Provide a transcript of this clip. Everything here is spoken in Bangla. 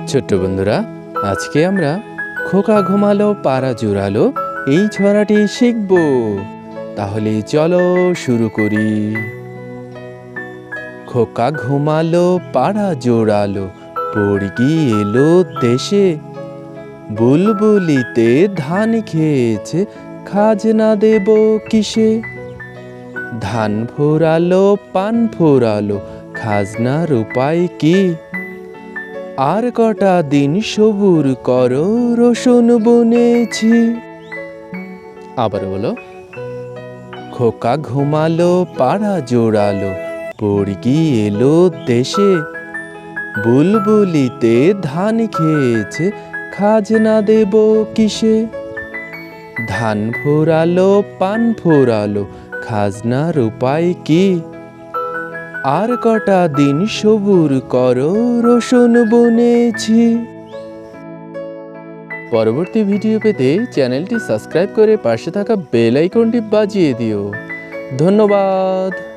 ছোট্ট বন্ধুরা, আজকে আমরা খোকা ঘুমালো পাড়া জোড়ালো এই ছড়াটি শিখব। তাহলে চলো শুরু করি। খোকা ঘুমালো পাড়া জোড়ালো, পড়কি এলো দেশে। বুলবুলিতে ধান খেয়েছে, খাজনা দেব কিসে? ধান ফোরালো পান ফোরালো, খাজনার উপায় কি? আর কটা দিন সবুর করো, রসুন বুনেছি। আবার বলো। খোকা ঘুমালো পাড়া জোড়ালো, পড়কি এলো দেশে। বুলবুলিতে ধান খেয়েছে, খাজনা দেব কিসে? ধান ফোরালো পান ফোরালো, খাজনার উপায় কি? আর কটা দিন সবুর করো, রসুন বুনেছি। পরবর্তী ভিডিও পেতে চ্যানেলটি সাবস্ক্রাইব করে পাশে থাকা বেল আইকনটি বাজিয়ে দিও। ধন্যবাদ।